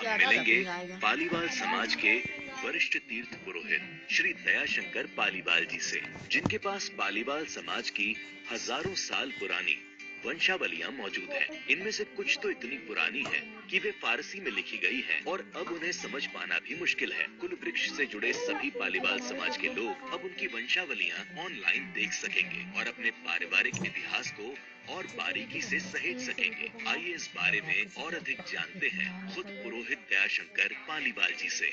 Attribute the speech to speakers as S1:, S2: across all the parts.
S1: मिलेंगे पालीवाल समाज के वरिष्ठ तीर्थ पुरोहित श्री दयाशंकर पालीवाल जी से, जिनके पास पालीवाल समाज की हजारों साल पुरानी वंशावलियां मौजूद हैं। इनमें से कुछ तो इतनी पुरानी है कि वे फारसी में लिखी गई हैं और अब उन्हें समझ पाना भी मुश्किल है। कुल वृक्ष से जुड़े सभी पालीवाल समाज के लोग अब उनकी वंशावलियां ऑनलाइन देख सकेंगे और अपने पारिवारिक इतिहास को और बारीकी से सहेज सकेंगे। आइए इस बारे में और अधिक जानते हैं खुद पुरोहित दयाशंकर पालीवाल जी से।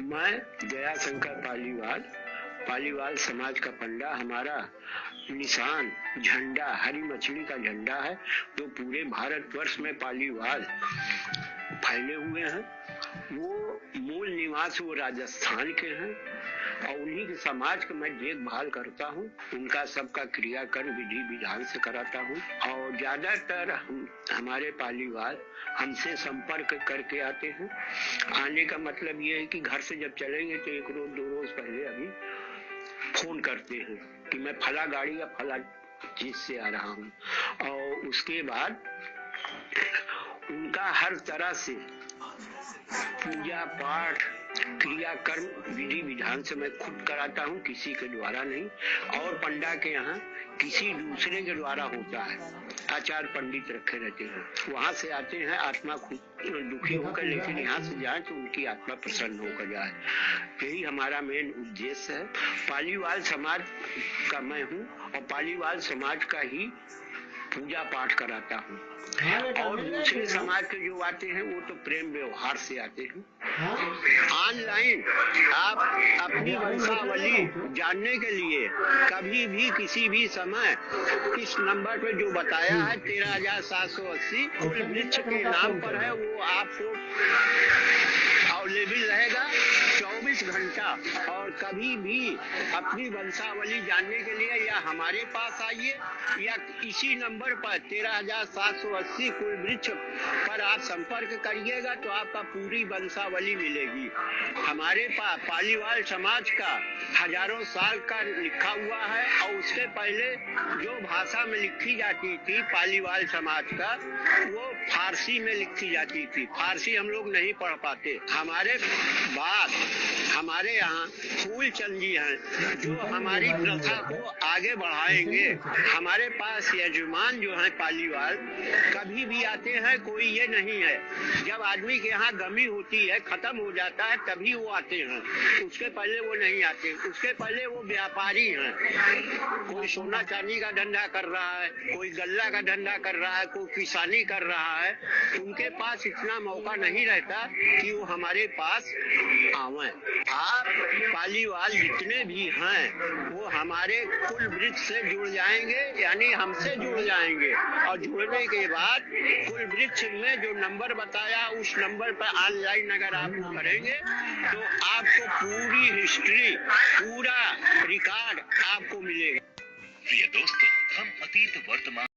S2: मैं दयाशंकर पालीवाल समाज का पंडा। हमारा निशान झंडा हरी मछली का झंडा है, जो पूरे भारतवर्ष में पालीवाल फैले हुए हैं। वो मूल निवास वो राजस्थान के हैं और उन्हीं के समाज का मैं देखभाल करता हूँ। उनका सबका क्रियाकर्म विधि विधान से कराता हूँ और ज्यादातर हमारे पालीवाल हमसे संपर्क करके आते हैं। आने का मतलब ये है कि घर से जब चलेंगे तो 1 रोज 2 रोज पहले अभी फोन करते हैं कि मैं फला गाड़ी या फला चीज से आ रहा हूँ, और उसके बाद उनका हर तरह से पूजा पाठ क्रियाकर्म विधि विधान से मैं खुद कराता हूँ, किसी के द्वारा नहीं। और पंडा के यहाँ किसी दूसरे के द्वारा होता है। आचार्य पंडित रखे रहते हैं, वहां से आते हैं आत्मा दुखी होकर, लेकिन यहाँ से जाए तो उनकी आत्मा प्रसन्न होकर जाए। यही हमारा मेन उद्देश्य है। पालीवाल समाज का मैं हूँ और पालीवाल समाज का ही पूजा पाठ कराता हूँ। और दूसरे समाज के जो आते हैं वो तो प्रेम व्यवहार से आते हैं। ऑनलाइन आप अपनी वंशावली जानने के लिए कभी भी किसी भी समय इस नंबर पे जो बताया है 13,780 कुल वृक्ष के नाम पर है, वो आपको अवेलेबल रहेगा 24 घंटा। और कभी भी अपनी वंशावली जानने के लिए या हमारे पास आइए या इसी नंबर पर 13,780 कुल वृक्ष पर आप संपर्क करिएगा तो आपका पूरी वंशावली मिलेगी। हमारे पास पालीवाल समाज का हजारों साल का लिखा हुआ है और उसके पहले जो भाषा में लिखी जाती थी पालीवाल समाज का, वो फारसी में लिखी जाती थी। फारसी हम लोग नहीं पढ़ पाते। हमारे बाद हमारे यहाँ फूलचंद जी हैं जो हमारी प्रथा को आगे बढ़ाएंगे। हमारे पास यजमान जो है पालीवाल कभी भी आते हैं, कोई ये नहीं है जब आदमी के यहाँ गमी होती है खत्म हो जाता है तभी वो आते हैं, उसके पहले वो नहीं आते। उसके पहले वो व्यापारी हैं, कोई सोना चांदी का धंधा कर रहा है, कोई गल्ला का धंधा कर रहा है, कोई किसानी कर रहा है। उनके पास इतना मौका नहीं रहता कि वो हमारे पास आवे। आप पालीवाल जितने भी हैं वो हमारे कुल वृक्ष से जुड़ जाएंगे, यानी हमसे जुड़ जाएंगे। और जुड़ने के बाद कुल वृक्ष में जो नंबर बताया उस नंबर पर ऑनलाइन अगर आप करेंगे तो आपको पूरी हिस्ट्री, पूरा रिकॉर्ड आपको मिलेगा।
S1: प्रिय दोस्तों, हम अतीत वर्तमान